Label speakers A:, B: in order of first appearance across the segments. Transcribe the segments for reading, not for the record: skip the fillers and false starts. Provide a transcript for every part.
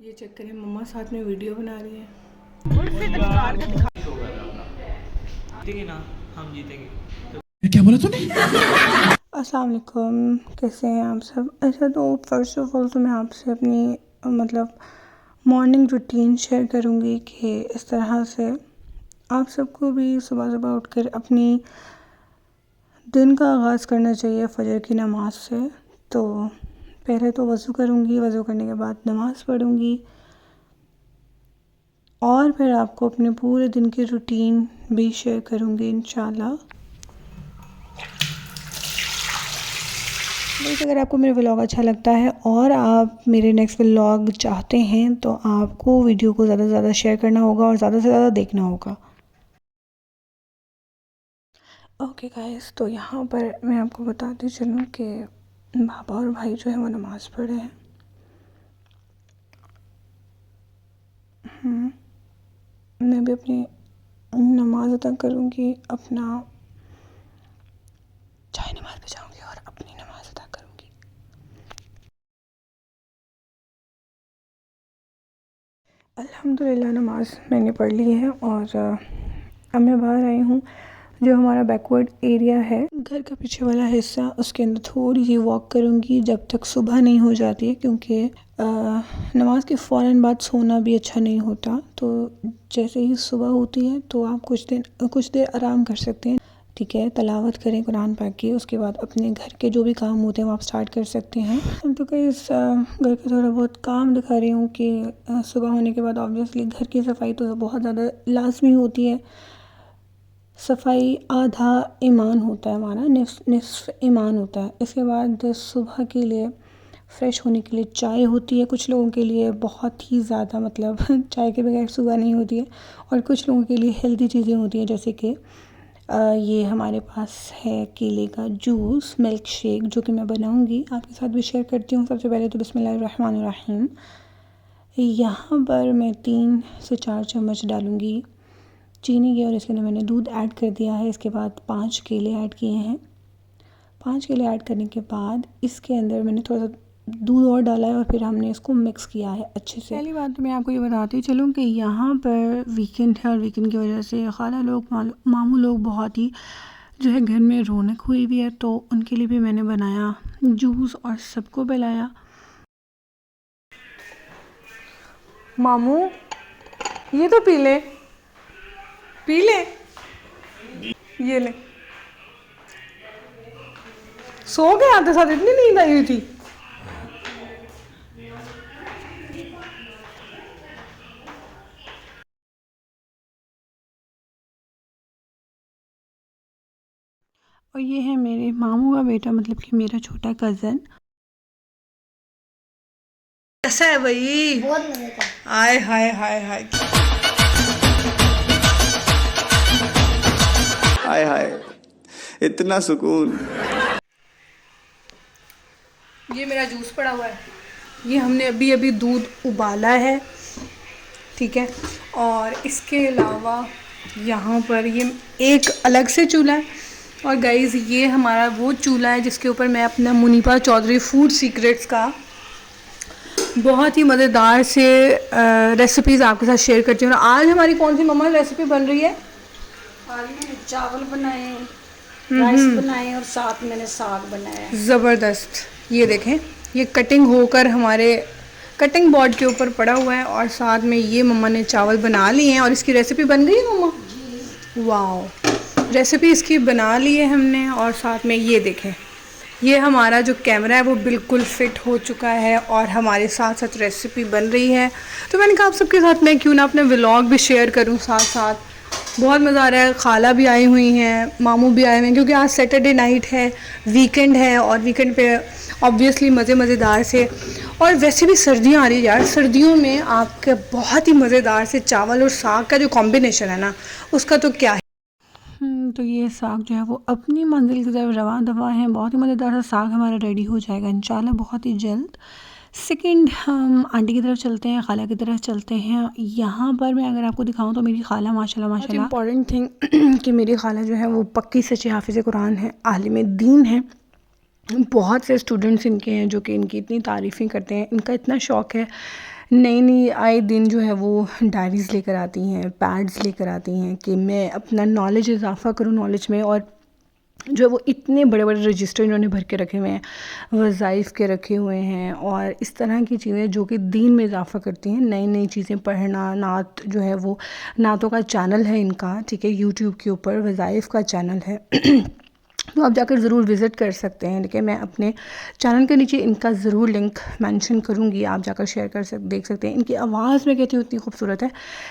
A: ये चेक करें, मम्मा साथ में वीडियो बना रही है।
B: जीतेंगे ना, हम जीतेंगे।
C: क्या बोला तूने?
A: अस्सलाम वालेकुम, कैसे हैं आप सब। अच्छा, तो फर्स्ट ऑफ ऑल तो मैं आपसे अपनी मतलब मॉर्निंग रूटीन शेयर करूँगी कि इस तरह से आप सबको भी सुबह सुबह उठकर अपनी दिन का आगाज़ करना चाहिए फ़जर की नमाज़ से। तो पहले तो वज़ू करूँगी, वज़ू करने के बाद नमाज़ पढ़ूँगी और फिर आपको अपने पूरे दिन की रूटीन भी शेयर करूँगी इंशाल्लाह। गाइस, अगर आपको मेरा व्लॉग अच्छा लगता है और आप मेरे नेक्स्ट व्लॉग चाहते हैं तो आपको वीडियो को ज़्यादा से ज़्यादा शेयर करना होगा और ज़्यादा से ज़्यादा देखना होगा। ओके गाइस, तो यहाँ पर मैं आपको बताती चलूँ कि पापा और भाई जो है वो नमाज़ पढ़े हैं। मैं भी अपनी नमाज़ अदा करूँगी, अपना चाय नमाज़ पे जाऊँगी और अपनी नमाज़ अदा करूँगी। अल्हम्दुलिल्लाह नमाज़ मैंने पढ़ ली है और अब मैं बाहर आई हूँ। जो हमारा बैकवर्ड एरिया है, घर का पीछे वाला हिस्सा, उसके अंदर थोड़ी सी वॉक करूँगी जब तक सुबह नहीं हो जाती है, क्योंकि नमाज के फ़ौरन बाद सोना भी अच्छा नहीं होता। तो जैसे ही सुबह होती है तो आप कुछ देर आराम कर सकते हैं, ठीक है। तलावत करें कुरान पाक की, उसके बाद अपने घर के जो भी काम होते हैं वो आप स्टार्ट कर सकते हैं। तो कहीं इस घर का थोड़ा बहुत काम दिखा रही हूँ कि सुबह होने के बाद ऑब्वियसली घर की सफाई तो बहुत ज़्यादा लाजमी होती है। सफाई आधा ईमान होता है हमारा, निस्फ़ ईमान होता है। इसके बाद सुबह के लिए फ़्रेश होने के लिए चाय होती है। कुछ लोगों के लिए बहुत ही ज़्यादा मतलब चाय के बगैर सुबह नहीं होती है, और कुछ लोगों के लिए हेल्दी चीज़ें होती हैं, जैसे कि ये हमारे पास है केले का जूस, मिल्क शेक, जो कि मैं बनाऊंगी आपके साथ भी शेयर करती हूँ। सबसे पहले तो बिस्मिल्लाहिर्रहमानिर्रहीम। यहाँ पर मैं 3 से 4 चम्मच डालूँगी चीनी की, और इसके अंदर मैंने दूध ऐड कर दिया है। इसके बाद 5 केले ऐड किए हैं। 5 केले ऐड करने के बाद इसके अंदर मैंने थोड़ा सा दूध और डाला है और फिर हमने इसको मिक्स किया है अच्छे से। पहली बात तो मैं आपको ये बताती चलूँ कि यहाँ पर वीकेंड है और वीकेंड की वजह से खाला लोग, मामू लोग बहुत ही जो है घर में रौनक हुई भी है, तो उनके लिए भी मैंने बनाया जूस और सबको पिलाया। मामू ये तो पी ले, पी ले, ये ले। सो गए आते साथ, इतनी नींद आई हुई थी। और ये है मेरे मामू का बेटा, मतलब कि मेरा छोटा कज़न। कैसा है भाई?
D: बहुत मजे का।
A: हाय हाय हाय हाय।
C: हाय हाय, इतना सुकून।
A: ये मेरा जूस पड़ा हुआ है, ये हमने अभी अभी दूध उबाला है, ठीक है। और इसके अलावा यहाँ पर ये एक अलग से चूल्हा है, और गाइज़ ये हमारा वो चूल्हा है जिसके ऊपर मैं अपना मुनीपा चौधरी फूड सीक्रेट्स का बहुत ही मज़ेदार से रेसिपीज़ आपके साथ शेयर करती हूँ। और आज हमारी कौन सी मम्मा रेसिपी बन रही है?
D: आज मैंने चावल बनाए, राइस बनाए और साथ मैंने साग बनाया।
A: ज़बरदस्त। ये देखें, ये कटिंग होकर हमारे कटिंग बोर्ड के ऊपर पड़ा हुआ है, और साथ में ये मम्मा ने चावल बना लिए हैं और इसकी रेसिपी बन गई है मम्मा। वाओ, रेसिपी इसकी बना ली है हमने। और साथ में ये देखें, ये हमारा जो कैमरा है वो बिल्कुल फिट हो चुका है और हमारे साथ साथ रेसिपी बन रही है। तो मैंने कहा आप सबके साथ मैं क्यों ना अपने व्लॉग भी शेयर करूं साथ साथ। बहुत मज़ा आ रहा है। खाला भी आई हुई हैं, मामू भी आए हुए हैं, क्योंकि आज सैटरडे नाइट है, वीकेंड है, और वीकेंड पे ऑब्वियसली मज़ेदार से। और वैसे भी सर्दियाँ आ रही है यार, सर्दियों में आपके बहुत ही मज़ेदार से चावल और साग का जो कॉम्बिनेशन है ना, उसका तो क्या है। तो ये साग जो है वो अपनी मंजिल की तरफ रवां दवा है। बहुत ही मज़ेदार सा साग हमारा रेडी हो जाएगा इंशाल्लाह बहुत ही जल्द। सेकंड, हम आंटी की तरफ चलते हैं, खाला की तरफ चलते हैं। यहाँ पर मैं अगर आपको दिखाऊं तो मेरी खाला माशाल्लाह इम्पॉर्टेंट थिंग कि मेरी खाला जो है वो पक्की सच्ची हाफिज़ कुरान है, आलिम दीन है। बहुत से स्टूडेंट्स इनके हैं जो कि इनकी इतनी तारीफ़ें करते हैं, इनका इतना शौक़ है नई नई आए दिन जो है वो डायरीज़ लेकर आती हैं, पैड्स लेकर आती हैं कि मैं अपना नॉलेज इजाफ़ा करूँ नॉलेज में। और जो है वो इतने बड़े बड़े रजिस्टर इन्होंने भर के रखे हुए हैं, वज़ाइफ़ के रखे हुए हैं और इस तरह की चीज़ें जो कि दीन में इजाफ़ा करती हैं। नई नई चीज़ें पढ़ना, नात जो है वो नातों का चैनल है इनका, ठीक है, यूट्यूब के ऊपर वज़ाइफ़ का चैनल है। तो आप जाकर ज़रूर विज़िट कर सकते हैं, ठीक है। मैं अपने चैनल के नीचे इनका ज़रूर लिंक मेंशन करूँगी, आप जाकर शेयर कर देख सकते हैं। इनकी आवाज़ मैं कहती हूँ इतनी खूबसूरत है।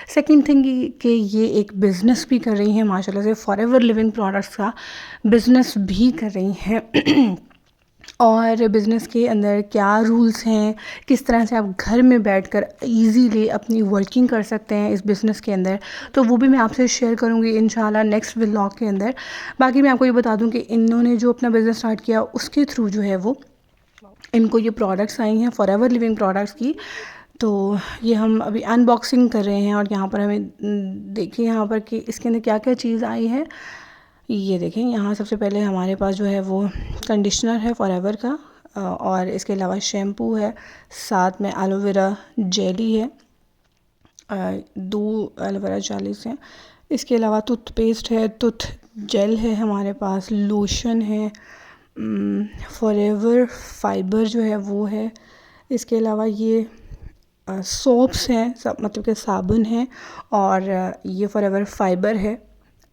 A: सेकंड थिंग कि ये एक बिज़नेस भी कर रही हैं माशाल्लाह से, फॉरएवर लिविंग प्रोडक्ट्स का बिज़नेस भी कर रही हैं। और बिज़नेस के अंदर क्या रूल्स हैं, किस तरह से आप घर में बैठकर इजीली अपनी वर्किंग कर सकते हैं इस बिज़नेस के अंदर, तो वो भी मैं आपसे शेयर करूँगी इंशाल्लाह नेक्स्ट व्लॉग के अंदर। बाकी मैं आपको ये बता दूँ कि इन्होंने जो अपना बिज़नेस स्टार्ट किया उसके थ्रू जो है वो इनको ये प्रोडक्ट्स आई हैं फॉरएवर लिविंग प्रोडक्ट्स की। तो ये हम अभी अनबॉक्सिंग कर रहे हैं और यहाँ पर हमें देखिए यहाँ पर कि इसके अंदर क्या क्या चीज़ आई है। ये देखें, यहाँ सबसे पहले हमारे पास जो है वो कंडीशनर है फॉरएवर का, और इसके अलावा शैम्पू है, साथ में एलोवेरा जेली है, 2 एलोवेरा जेलीस हैं। इसके अलावा टूथपेस्ट है, टूथ जेल है हमारे पास, लोशन है, फॉरएवर फाइबर जो है वो है। इसके अलावा ये सोप्स हैं, मतलब कि साबुन है, और ये फॉरएवर फाइबर है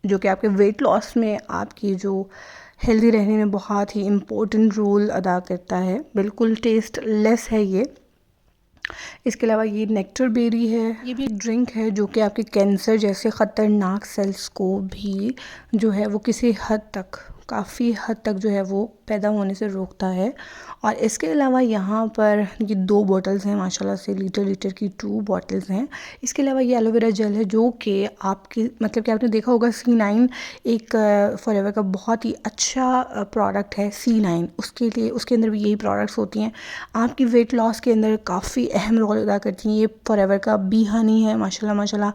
A: जो कि आपके वेट लॉस में, आपकी जो हेल्दी रहने में बहुत ही इम्पोर्टेंट रोल अदा करता है। बिल्कुल टेस्ट लेस है ये। इसके अलावा ये नेक्टर बेरी है, ये भी एक ड्रिंक है जो कि आपके कैंसर जैसे ख़तरनाक सेल्स को भी जो है वो किसी हद तक, काफ़ी हद तक जो है वो पैदा होने से रोकता है। और इसके अलावा यहाँ पर ये 2 बॉटल्स हैं माशाल्लाह से, लीटर की 2 बॉटल्स हैं। इसके अलावा ये एलोवेरा जेल है जो कि आपकी, मतलब कि आपने देखा होगा C9 एक फॉरएवर का बहुत ही अच्छा प्रोडक्ट है C9, उसके लिए उसके अंदर भी यही प्रोडक्ट्स होती हैं, आपकी वेट लॉस के अंदर काफ़ी अहम रोल अदा करती हैं। ये फॉरएवर का बी हनी है, माशाल्लाह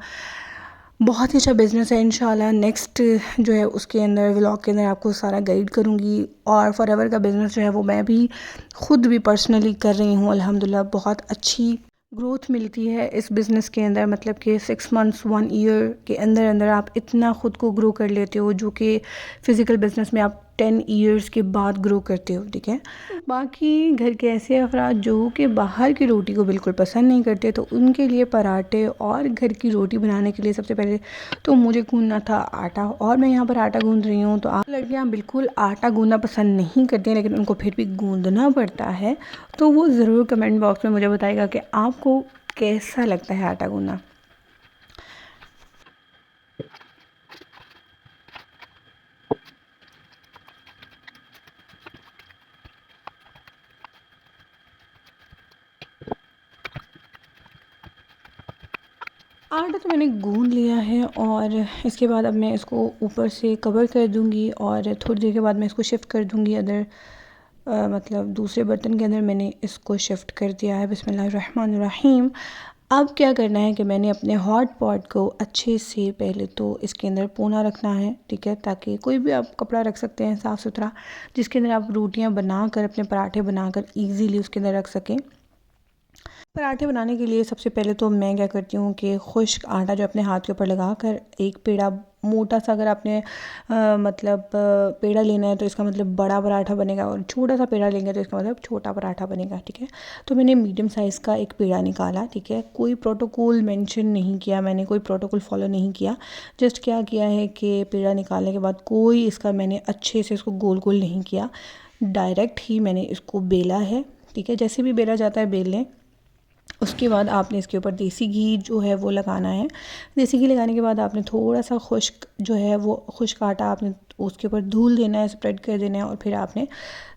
A: बहुत ही अच्छा बिज़नेस है। इंशाल्लाह नेक्स्ट जो है उसके अंदर व्लॉग के अंदर आपको सारा गाइड करूँगी। और फॉरएवर का बिज़नेस जो है वो मैं भी ख़ुद भी पर्सनली कर रही हूँ, अल्हम्दुलिल्लाह बहुत अच्छी ग्रोथ मिलती है इस बिज़नेस के अंदर। मतलब कि 6 मंथ्स 1 ईयर के अंदर अंदर आप इतना ख़ुद को ग्रो कर लेते हो जो कि फ़िज़िकल बिज़नेस में आप 10 ईयर्स के बाद ग्रो करते हो, ठीक है। बाकी घर के ऐसे अफराद जो कि बाहर की रोटी को बिल्कुल पसंद नहीं करते, तो उनके लिए पराठे और घर की रोटी बनाने के लिए सबसे पहले तो मुझे गूंदना था आटा, और मैं यहाँ पर आटा गूंद रही हूँ। तो आप लड़कियाँ बिल्कुल आटा गूंदना पसंद नहीं करती हैं, लेकिन उनको फिर भी गूंदना पड़ता है। तो वो ज़रूर कमेंट बॉक्स में मुझे बताएगा कि आपको कैसा लगता है आटा गूंदना। आटा तो मैंने गूंद लिया है और इसके बाद अब मैं इसको ऊपर से कवर कर दूंगी और थोड़ी देर के बाद मैं इसको शिफ्ट कर दूंगी अदर मतलब दूसरे बर्तन के अंदर मैंने इसको शिफ्ट कर दिया है। बिस्मिल्लाहिर्रहमानिर्रहीम। अब क्या करना है कि मैंने अपने हॉट पॉट को अच्छे से पहले तो इसके अंदर पोना रखना है, ठीक है, ताकि कोई भी आप कपड़ा रख सकते हैं साफ़ सुथरा, जिसके अंदर आप रोटियां बनाकर, अपने पराठे बनाकर ईज़िली उसके अंदर रख सकें। पराठे बनाने के लिए सबसे पहले तो मैं क्या करती हूँ कि खुश्क आटा जो अपने हाथ के ऊपर लगा कर, एक पेड़ा मोटा सा, अगर आपने मतलब पेड़ा लेना है तो इसका मतलब बड़ा पराठा बनेगा, और छोटा सा पेड़ा लेंगे तो इसका मतलब छोटा पराठा बनेगा, ठीक है। तो मैंने मीडियम साइज़ का एक पेड़ा निकाला, ठीक है। कोई प्रोटोकॉल मेंशन नहीं किया मैंने, कोई प्रोटोकॉल फॉलो नहीं किया। जस्ट क्या किया है कि पेड़ा निकालने के बाद कोई इसका मैंने अच्छे से इसको गोल गोल नहीं किया, डायरेक्ट ही मैंने इसको बेला है, ठीक है। जैसे भी बेला जाता है बेल लें। उसके बाद आपने इसके ऊपर देसी घी जो है वो लगाना है। देसी घी लगाने के बाद आपने थोड़ा सा खुश्क जो है वो खुश्क आटा आपने उसके ऊपर धूल देना है, स्प्रेड कर देना है, और फिर आपने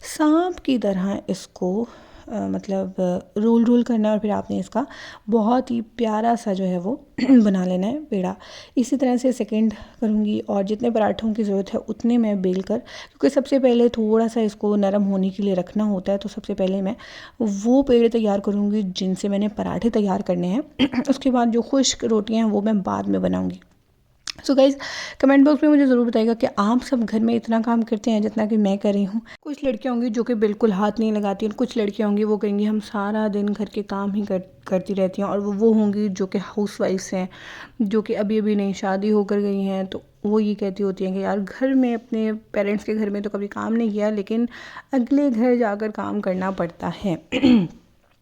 A: सांप की तरह इसको मतलब रोल करना है, और फिर आपने इसका बहुत ही प्यारा सा जो है वो बना लेना है पेड़ा। इसी तरह से सेकंड करूँगी, और जितने पराठों की ज़रूरत है उतने मैं बेल कर, क्योंकि सबसे पहले थोड़ा सा इसको नरम होने के लिए रखना होता है, तो सबसे पहले मैं वो पेड़े तैयार करूँगी जिनसे मैंने पराठे तैयार करने हैं। उसके बाद जो खुश्क रोटियाँ हैं वो मैं बाद में बनाऊँगी। सो गाइज़, कमेंट बॉक्स में मुझे ज़रूर बताइएगा कि आप सब घर में इतना काम करते हैं जितना कि मैं कर रही हूँ। कुछ लड़कियाँ होंगी जो कि बिल्कुल हाथ नहीं लगाती, और कुछ लड़कियाँ होंगी वो कहेंगी हम सारा दिन घर के काम ही करती रहती हैं, और वो होंगी जो कि हाउस वाइफ्स हैं, जो कि अभी अभी नई शादी होकर गई हैं, तो वो ये कहती होती हैं कि यार घर में अपने पेरेंट्स के घर में तो कभी काम नहीं किया, लेकिन अगले घर जाकर काम करना पड़ता है।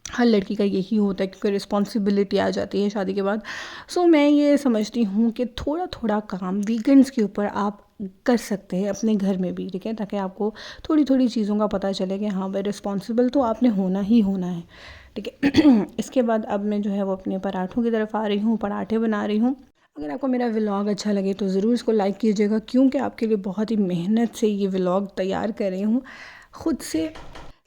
A: हर लड़की का यही होता है, क्योंकि रिस्पॉन्सिबिलिटी आ जाती है शादी के बाद। सो मैं ये समझती हूँ कि थोड़ा थोड़ा काम वीकेंड्स के ऊपर आप कर सकते हैं अपने घर में भी, ठीक है, ताकि आपको थोड़ी थोड़ी चीज़ों का पता चले कि हाँ भाई रिस्पॉन्सिबल तो आपने होना ही होना है, ठीक है। इसके बाद अब मैं जो है वो अपने पराठों की तरफ आ रही हूँ, पराठे बना रही हूँ। अगर आपको मेरा व्लॉग अच्छा लगे तो ज़रूर इसको लाइक कीजिएगा, क्योंकि आपके लिए बहुत ही मेहनत से ये व्लॉग तैयार कर रही हूँ ख़ुद से।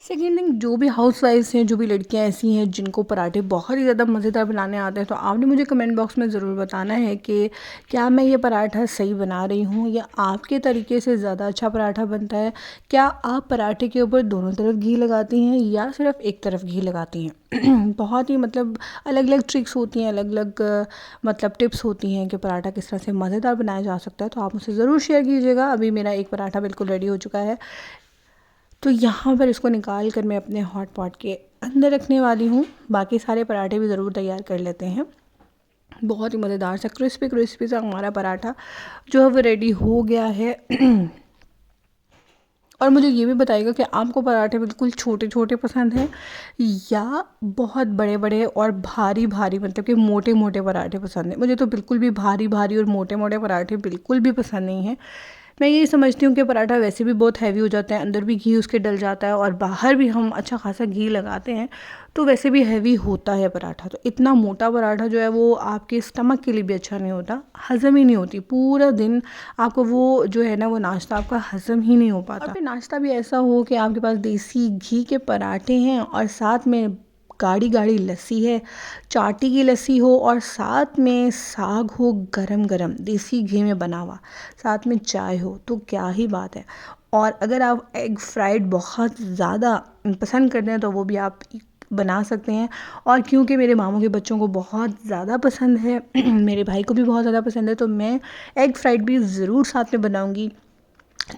A: सेकेंड थिंग, जो भी हाउस वाइफ्स हैं, जो भी लड़कियां ऐसी हैं जिनको पराठे बहुत ही ज़्यादा मज़ेदार बनाने आते हैं, तो आपने मुझे कमेंट बॉक्स में ज़रूर बताना है कि क्या मैं ये पराठा सही बना रही हूँ या आपके तरीके से ज़्यादा अच्छा पराठा बनता है। क्या आप पराठे के ऊपर दोनों तरफ घी लगाती हैं या सिर्फ एक तरफ घी लगाती हैं। बहुत ही मतलब अलग अलग ट्रिक्स होती हैं, अलग अलग मतलब टिप्स होती हैं कि पराठा किस तरह से मज़ेदार बनाया जा सकता है, तो आप मुझसे ज़रूर शेयर कीजिएगा। अभी मेरा एक पराठा बिल्कुल रेडी हो चुका है, तो यहाँ पर इसको निकाल कर मैं अपने हॉट पॉट के अंदर रखने वाली हूँ। बाकी सारे पराठे भी ज़रूर तैयार कर लेते हैं। बहुत ही मज़ेदार सा क्रिस्पी सा हमारा पराठा जो है वो रेडी हो गया है। और मुझे ये भी बताइएगा कि आपको पराठे बिल्कुल छोटे छोटे पसंद हैं या बहुत बड़े बड़े और भारी भारी, मतलब कि मोटे मोटे पराठे पसंद हैं। मुझे तो बिल्कुल भी भारी भारी और मोटे मोटे पराठे बिल्कुल भी पसंद नहीं हैं। मैं यही समझती हूँ कि पराठा वैसे भी बहुत हैवी हो जाता है, अंदर भी घी उसके डल जाता है, और बाहर भी हम अच्छा खासा घी लगाते हैं तो वैसे भी हैवी होता है पराठा। तो इतना मोटा पराठा जो है वो आपके स्टमक के लिए भी अच्छा नहीं होता, हज़म ही नहीं होती। पूरा दिन आपको वो जो है ना वो नाश्ता आपका हज़म ही नहीं हो पाता। और फिर नाश्ता भी ऐसा हो कि आपके पास देसी घी के पराठे हैं और साथ में गाढ़ी गाढ़ी लस्सी है, चाटी की लस्सी हो, और साथ में साग हो गरम गरम देसी घी में बना हुआ, साथ में चाय हो, तो क्या ही बात है। और अगर आप एग फ्राइड बहुत ज़्यादा पसंद करते हैं तो वो भी आप बना सकते हैं। और क्योंकि मेरे मामू के बच्चों को बहुत ज़्यादा पसंद है, मेरे भाई को भी बहुत ज़्यादा पसंद है, तो मैं एग फ्राइड भी ज़रूर साथ में बनाऊँगी।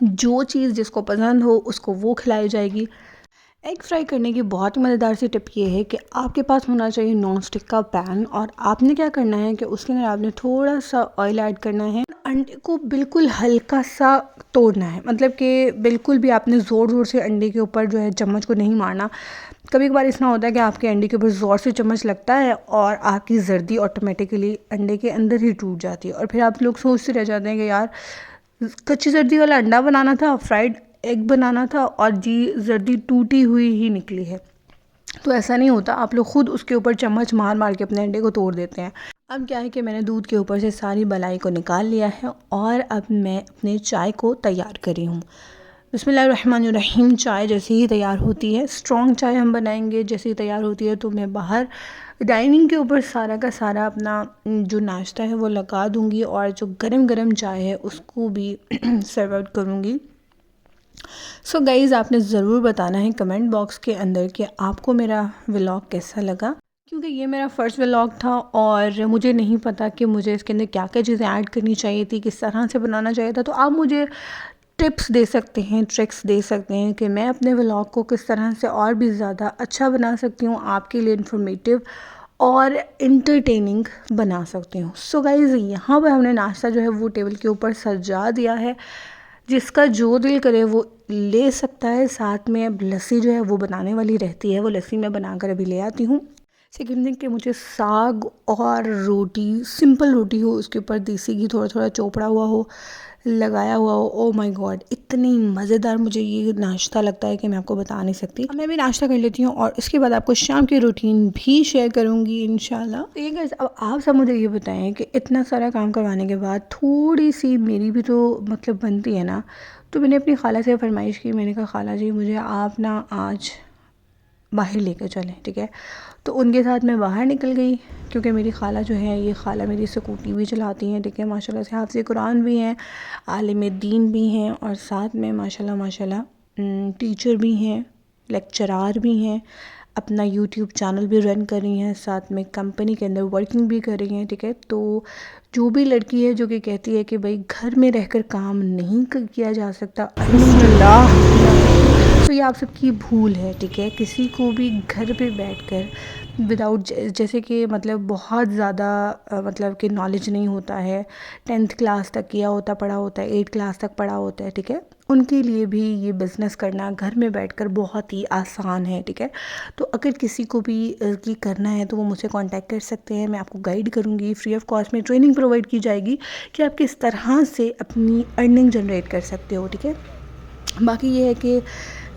A: जो चीज़ जिसको पसंद हो उसको वो खिलाई जाएगी। एग फ्राई करने की बहुत ही मज़ेदार सी टिप ये है कि आपके पास होना चाहिए नॉन स्टिक का पैन, और आपने क्या करना है कि उसके अंदर आपने थोड़ा सा ऑयल ऐड करना है। अंडे को बिल्कुल हल्का सा तोड़ना है, मतलब कि बिल्कुल भी आपने ज़ोर से अंडे के ऊपर जो है चम्मच को नहीं मारना। कभी कभार इतना होता है कि आपके अंडे के ऊपर ज़ोर से चम्मच लगता है और आपकी जर्दी ऑटोमेटिकली अंडे के अंदर ही टूट जाती है, और फिर आप लोग सोचते रह जाते हैं कि यार कच्ची जर्दी वाला अंडा बनाना था, फ्राइड एग बनाना था, और जी जर्दी टूटी हुई ही निकली है। तो ऐसा नहीं होता, आप लोग खुद उसके ऊपर चम्मच मार मार के अपने अंडे को तोड़ देते हैं। अब क्या है कि मैंने दूध के ऊपर से सारी मलाई को निकाल लिया है, और अब मैं अपने चाय को तैयार कर रही हूँ। बिस्मिल्लाहिर्रहमानिर्रहीम। चाय जैसे ही तैयार होती है, स्ट्रॉन्ग चाय हम बनाएंगे, जैसे ही तैयार होती है तो मैं बाहर डाइनिंग के ऊपर सारा का सारा अपना जो नाश्ता है वो लगा दूँगी, और जो गरम गरम चाय है उसको भी सर्व आउट करूँगी। सो गाइज़, आपने ज़रूर बताना है कमेंट बॉक्स के अंदर कि आपको मेरा व्लॉग कैसा लगा, क्योंकि ये मेरा फ़र्स्ट व्लॉग था और मुझे नहीं पता कि मुझे इसके अंदर क्या क्या चीज़ें ऐड करनी चाहिए थी, किस तरह से बनाना चाहिए था। तो आप मुझे टिप्स दे सकते हैं, ट्रिक्स दे सकते हैं कि मैं अपने व्लॉग को किस तरह से और भी ज़्यादा अच्छा बना सकती हूँ, आपके लिए इन्फॉर्मेटिव और इंटरटेनिंग बना सकती हूँ। सो गाइज़, यहाँ पर हमने नाश्ता जो है वो टेबल के ऊपर सजा दिया है, जिसका जो दिल करे वो ले सकता है। साथ में अब लस्सी जो है वो बनाने वाली रहती है, वो लस्सी मैं बनाकर अभी ले आती हूँ। सेकेंड थिंग कि मुझे साग और रोटी, सिंपल रोटी हो, उसके ऊपर देसी घी थोड़ा थोड़ा चोपड़ा हुआ हो, लगाया हुआ हो। ओ माय गॉड, इतनी मज़ेदार मुझे ये नाश्ता लगता है कि मैं आपको बता नहीं सकती। अब मैं भी नाश्ता कर लेती हूँ और इसके बाद आपको शाम की रूटीन भी शेयर करूँगी इंशाल्लाह। तो ये गाइस, अब आप सब मुझे ये बताएं कि इतना सारा काम करवाने के बाद थोड़ी सी मेरी भी तो मतलब बनती है ना। तो मैंने अपनी खाला से फरमाइश की, मैंने कहा खाला जी मुझे आप ना आज बाहर लेकर चलें, ठीक है। तो उनके साथ मैं बाहर निकल गई, क्योंकि मेरी खाला जो है, ये खाला मेरी स्कूटी भी चलाती हैं, ठीक है, माशाल्लाह से हाफ़िज़ कुरान भी हैं, आलिम दीन भी हैं, और साथ में माशाल्लाह टीचर भी हैं, लेक्चरार भी हैं। अपना यूट्यूब चैनल भी रन कर रही हैं, साथ में कंपनी के अंदर वर्किंग भी कर रही हैं, ठीक है। तो जो भी लड़की है जो कि कहती है कि भाई घर में रहकर काम नहीं किया जा सकता, तो ये आप सबकी भूल है, ठीक है। किसी को भी घर पे बैठकर विदाउट जैसे कि मतलब बहुत ज़्यादा मतलब कि नॉलेज नहीं होता है, 10th क्लास तक किया होता पढ़ा होता है, 8 क्लास तक पढ़ा होता है, ठीक है, उनके लिए भी ये बिज़नेस करना घर में बैठकर बहुत ही आसान है, ठीक है। तो अगर किसी को भी ये करना है तो वो मुझसे कांटेक्ट कर सकते हैं, मैं आपको गाइड करूँगी, फ्री ऑफ कॉस्ट में ट्रेनिंग प्रोवाइड की जाएगी कि आप किस तरह से अपनी अर्निंग जनरेट कर सकते हो, ठीक है। बाकी ये है कि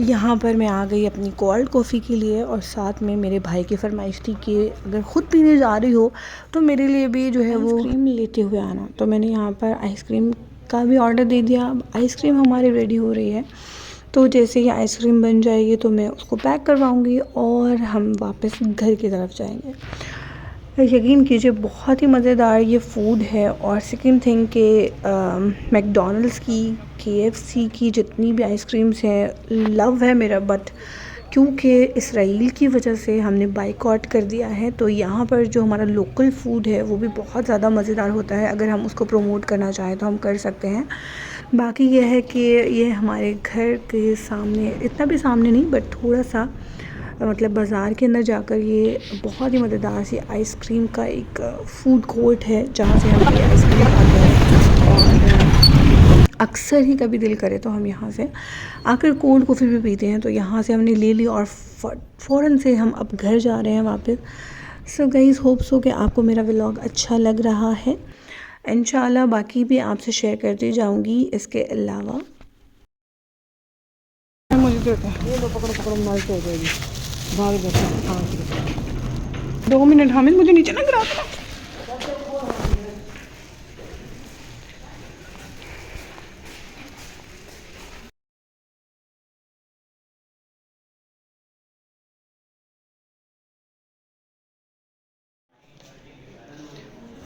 A: यहाँ पर मैं आ गई अपनी कोल्ड कॉफ़ी के लिए, और साथ में मेरे भाई की फरमाइश थी कि अगर ख़ुद पीने जा रही हो तो मेरे लिए भी जो है वो आइसक्रीम लेते हुए आना। तो मैंने यहाँ पर आइसक्रीम का भी ऑर्डर दे दिया। अब आइसक्रीम हमारी रेडी हो रही है, तो जैसे ही आइसक्रीम बन जाएगी तो मैं उसको पैक करवाऊँगी और हम वापस घर की तरफ जाएंगे। यकीन कीजिए बहुत ही मज़ेदार ये फ़ूड है। और सेकंड थिंग कि मैकडॉनल्ड्स की, KFC की जितनी भी आइसक्रीम्स हैं लव है मेरा, बट क्योंकि इसराइल की वजह से हमने बाइकआउट कर दिया है, तो यहाँ पर जो हमारा लोकल फ़ूड है वो भी बहुत ज़्यादा मज़ेदार होता है। अगर हम उसको प्रमोट करना चाहें तो हम कर सकते हैं। बाकी ये है कि ये हमारे घर के सामने, इतना भी सामने नहीं बट थोड़ा सा मतलब बाज़ार के अंदर जाकर ये बहुत ही मज़ेदार सी आइसक्रीम का एक फ़ूड कोर्ट है जहाँ से हम ये आइसक्रीम खाते हैं। और अक्सर ही कभी दिल करे तो हम यहाँ से आकर कोल्ड कॉफ़ी भी पीते हैं। तो यहाँ से हमने ले ली और फ़ौरन से हम अब घर जा रहे हैं वापस। सो गाइस, होप सो कि आपको मेरा व्लॉग अच्छा लग रहा है। इंशाल्लाह बाकी भी आपसे शेयर करती जाऊँगी। इसके अलावा मुझे ये लो, पकड़ो पकड़ो, मार हो जाएगी, भाग जाते 2 मिनट। हामिद मुझे नीचे ना गिरा देना।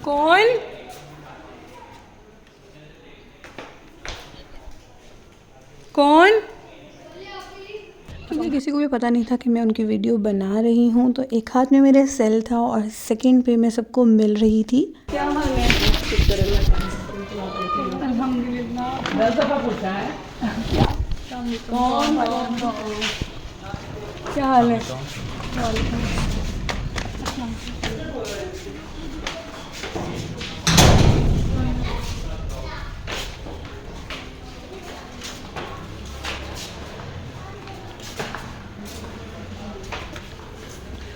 A: कौन कौन क्योंकि किसी को भी पता नहीं था कि मैं उनकी वीडियो बना रही हूँ, तो एक हाथ में मेरे सेल था और सेकंड पे मैं सबको मिल रही थी। क्या हाल है? अल्हम्दुलिल्लाह। 10 दफ़ा पूछा है। कौन क्या हाल है?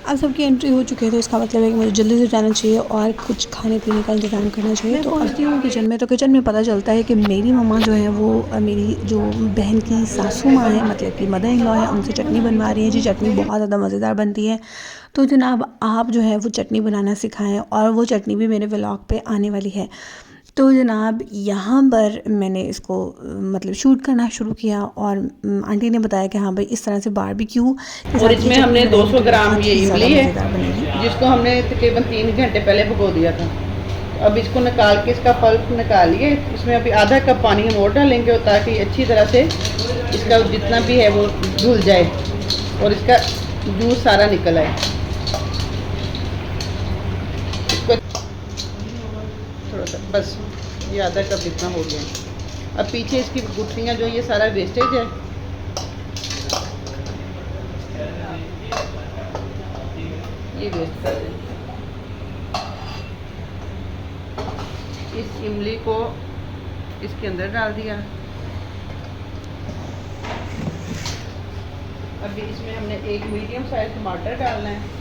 A: अब सबकी एंट्री हो चुकी है, तो इसका मतलब है कि मुझे जल्दी से जाना चाहिए और कुछ खाने पीने का इंतज़ाम करना चाहिए। तो पहुँचती हूँ किचन में, तो किचन में पता चलता है कि मेरी मम्मा जो है वो मेरी जो बहन की सासू माँ है, मतलब कि मदर इन लॉ है, उनसे चटनी बनवा रही है जी। चटनी बहुत ज़्यादा मज़ेदार बनती है, तो जनाब आप जो है वो चटनी बनाना सिखाएँ, और वो चटनी भी मेरे व्लॉग पे आने वाली है। तो जनाब यहाँ पर मैंने इसको मतलब शूट करना शुरू किया, और आंटी ने बताया कि हाँ भाई इस तरह से बारबेक्यू,
E: और इसमें हमने 200 ग्राम ये इमली है जिसको हमने तकरीबन 3 घंटे पहले भिगो दिया था। अब इसको निकाल के इसका पल्प निकालिए, इसमें अभी आधा कप पानी हम और डालेंगे ताकि अच्छी तरह से इसका जितना भी है वो धुल जाए और इसका जूस सारा निकल आए। थोड़ा सा बस, ये आधा कप इतना हो गया। अब पीछे इसकी गुठलियाँ जो ये सारा वेस्टेज है, ये वेस्ट कर दें। इस इमली को इसके अंदर डाल दिया। अभी इसमें हमने एक मीडियम साइज टमाटर डालना है,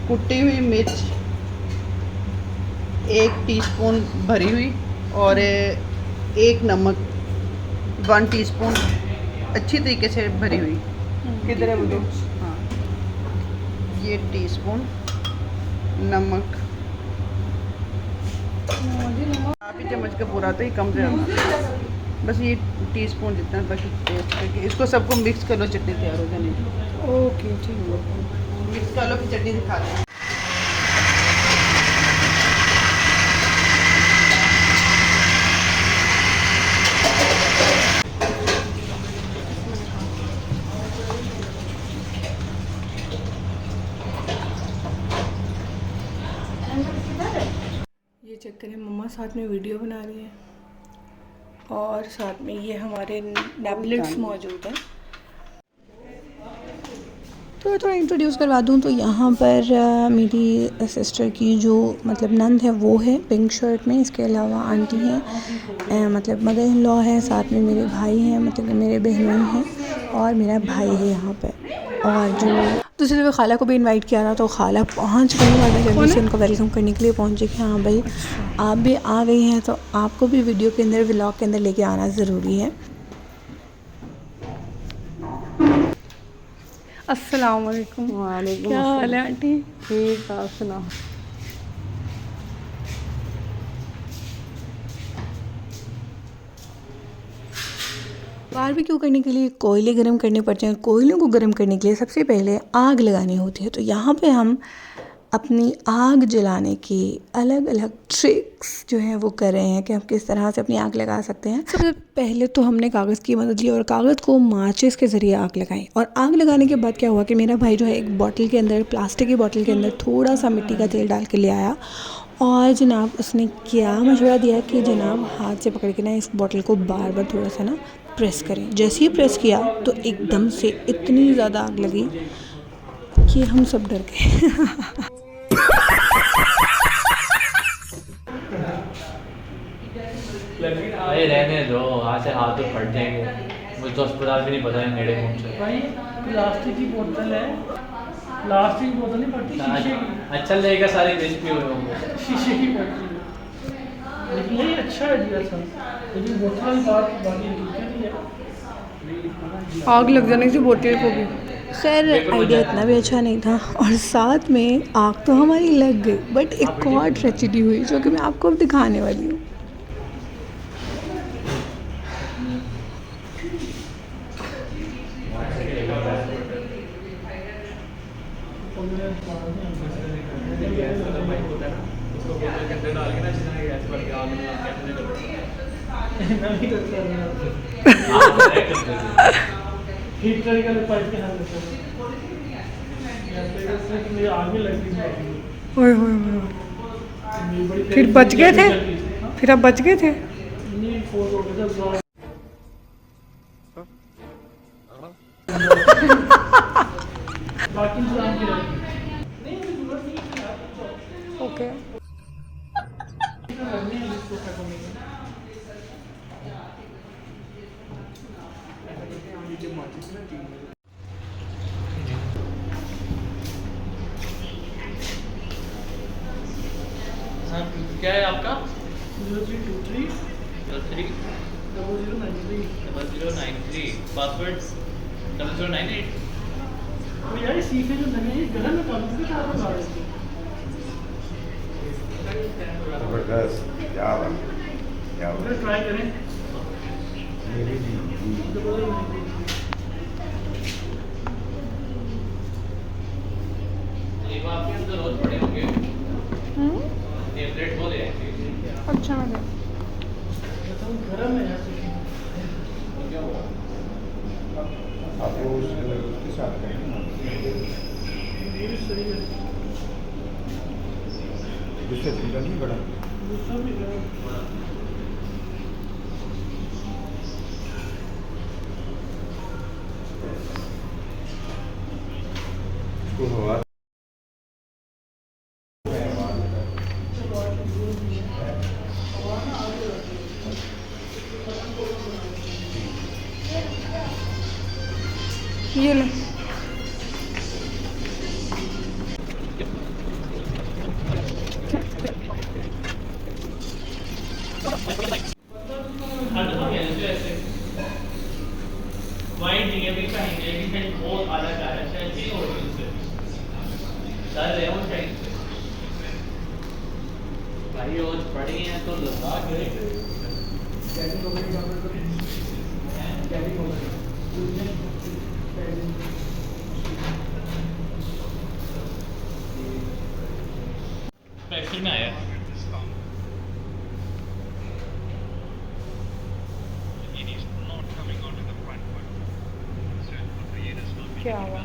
E: कुटी हुई मिर्च 1 टीस्पून भरी हुई, और 1 नमक 1 टीस्पून अच्छी तरीके से भरी हुई। किधर है वो? हाँ, ये टीस्पून नमक, आप ही चम्मच का पूरा, तो ही कम से कम बस ये टीस्पून जितना, ताकि टेस्ट करके इसको सबको मिक्स कर लो, चटनी तैयार हो जाने।
A: ओके ठीक है,
E: मिक्स कर लो, फिर चटनी दिखा दें।
A: ये चेक करें, मम्मा साथ में वीडियो बना रही है और साथ में ये हमारे टैबलेट्स मौजूद हैं। तो थोड़ा इंट्रोड्यूस करवा दूँ तो यहाँ पर मेरी सिस्टर की जो मतलब नंद है वो है पिंक शर्ट में। इसके अलावा आंटी हैं, मतलब मदर इन लॉ है, साथ में मेरे भाई हैं, मतलब मेरे बहनें हैं और मेरा भाई है यहाँ पे। और जो दूसरी दफ़ा खाला को भी इनवाइट किया था तो खाला पहुँच गई और मैं जल्दी से उनको वेलकम करने के लिए पहुँची कि हाँ भाई आप भी आ गई हैं तो आपको भी वीडियो के अंदर व्लॉग के अंदर लेके आना ज़रूरी है। अस्सलाम वालेकुम। क्या हाल है आंटी?
E: ठीक, आप सुनाओ।
A: बारबेक्यू करने के लिए कोयले गर्म करने पड़ते हैं। कोयलों को गर्म करने के लिए सबसे पहले आग लगानी होती है। तो यहाँ पे हम अपनी आग जलाने की अलग अलग ट्रिक्स जो हैं वो कर रहे हैं कि हम किस तरह से अपनी आग लगा सकते हैं। सबसे पहले तो हमने कागज़ की मदद ली और कागज़ को माचिस के ज़रिए आग लगाई। और आग लगाने के बाद क्या हुआ कि मेरा भाई जो है एक बॉटल के अंदर, प्लास्टिक की बॉटल के अंदर थोड़ा सा मिट्टी का तेल डाल के ले आया और जनाब उसने क्या मशवरा दिया कि जनाब हाथ से पकड़ के ना इस बॉटल को बार बार थोड़ा सा ना प्रेस करें। जैसे ही प्रेस किया तो एकदम से इतनी ज़्यादा आग लगी कि हम सब डर गए।
F: अरे रहने दो, वहाँ से हाथ तो फट जाएंगे। मुझे तो अस्पताल भी नहीं पता है मेरे कौन से।
B: भाई प्लास्टिक की बोतल है, प्लास्टिक की बोतल नहीं पड़ती, शीशे की।
F: अच्छा लगेगा, सारे देश भी हुए होंगे।
B: शीशे की बोतल लेकिन ये अच्छा आइडिया था, लेकिन बोतल वाली बात बाकी नहीं है।
A: आग लग जाने से बोतल को भी। खैर आइडिया इतना भी अच्छा नहीं था और साथ में आग तो हमारी लग गई, बट एक और ट्रेजेडी हुई जो कि मैं आपको अब दिखाने वाली हूँ।
B: हीटर का पाइप के हाथ में आग भी लग गई।
A: ओए होए होए। फिर बच गए थे? फिर आप बच गए थे?
B: नहीं, फोन हो गया था। बाकी इंतजाम किया नहीं, जरूरत नहीं है।
A: ओके।
F: क्या है आपका?
B: 0323
F: 3
B: 0093।
F: 0093 पासवर्ड 0098।
B: तो यार सीफे जो लगे हैं गलत में काम से क्या बता रहे थे?
C: जबरदस्त, क्या बात, क्या बात।
B: अगर ट्राई करें
F: एक बार आपके तो रोज पड़े होंगे। टेबलेट हो जाएंगे।
A: अच्छा लगा।
B: गरम है यार।
F: क्या हुआ?
C: आपको उसके साथ
B: ये भी सही है।
C: दूसरा चिंता नहीं बड़ा।
B: दूसरा भी गरम।
C: उसको हवा
A: ये ले।
F: वाइट नहीं है, भी कहीं डिफरेंट बहुत अलग है, शायद ये हो रही है सर ले वो शायद भाई रोज पढ़ी हैं तो लगा करे एक्चुअल में आया
A: क्या हुआ?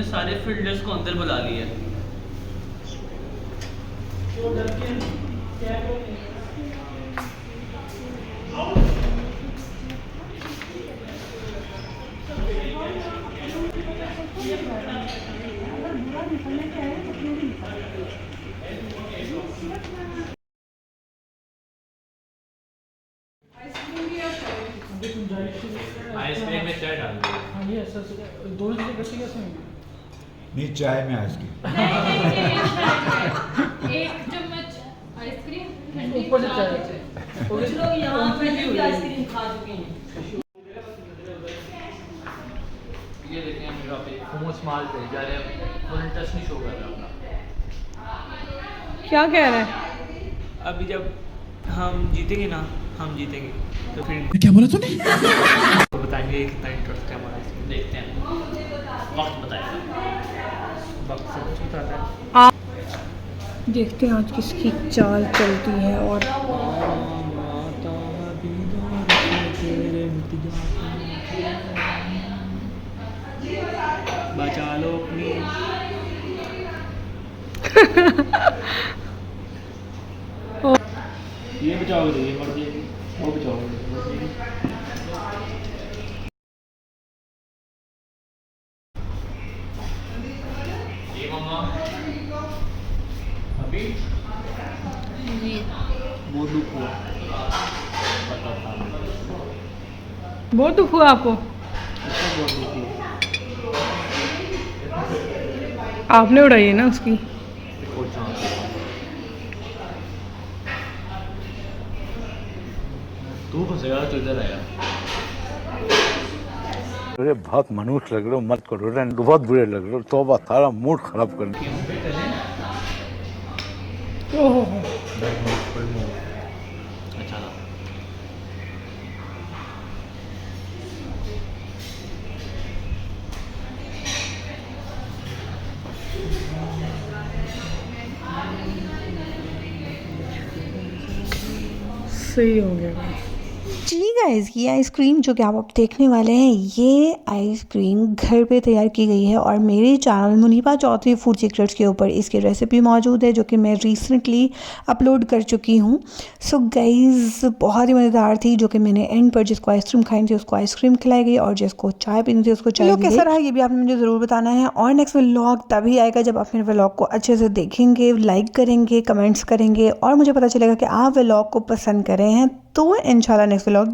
F: हमने सारे फील्डर्स को अंदर बुला लिया। आइसक्रीम में क्या डाल दिया?
B: हाँ ये ऐसा दोनों चीज़ें कैसे कैसे होंगी?
C: नहीं चाय में आइसक्रीम।
G: एक चम्मच आइसक्रीम
B: ऊपर से चाय।
D: कुछ लोग यहाँ पे भी आइसक्रीम खा चुके हैं।
F: ये देखें मेरा पे मोमोस माल पे जा रहे हैं, फुल टच नहीं शो कर रहा अपना।
A: क्या कह रहे हैं?
H: अभी जब हम जीतेंगे ना, हम जीतेंगे तो फिर
B: क्या बोला तूने?
H: तो बताएंगे कितना इंटरेस्ट है हमारा इसमें।
F: देखते हैं, वक्त बताएगा।
H: वक्त सब कुछ बताता है।
A: देखते हैं आज किसकी चाल चलती है। और
H: बचा लो अपनी। ये बचाओगे तो ये मर जाएगी, वो बचाओगे तो मर जाएगी।
F: ये मामा अभी
H: वो दुख हुआ।
F: पता था
A: बहुत दुख हुआ आपको?
H: इसका बहुत दुख हुआ।
A: आपने उड़ाई है ना उसकी।
F: कुछ चांस तू फंसेगा तो इधर आया।
I: अरे बहुत मनुष्य लग रहे हो, मत करो रे, बहुत बुरे लग रहे हो। तौबा, सारा मूड खराब कर दिया।
A: ओहो
F: अच्छा था।
A: सही हो गया।
J: जी गाइस, ये आइसक्रीम जो कि आप अब देखने वाले हैं, ये आइसक्रीम घर पे तैयार की गई है और मेरे channel Muniba Chaudhry food secrets के ऊपर इसकी रेसिपी मौजूद है जो कि मैं रिसेंटली अपलोड कर चुकी हूँ। सो गाइस बहुत ही मज़ेदार थी, जो कि मैंने एंड पर जिसको आइसक्रीम खाई थी उसको आइसक्रीम खिलाई गई और जिसको चाय पीनी थी उसको चाय। कैसा रहा ये भी आपने मुझे ज़रूर बताना है। और नेक्स्ट व्लॉग तभी आएगा जब आप मेरे व्लॉग को अच्छे से देखेंगे, लाइक करेंगे, कमेंट्स करेंगे और मुझे पता चलेगा कि आप व्लॉग को पसंद कर रहे हैं। तो इंशाल्लाह नेक्स्ट व्लॉग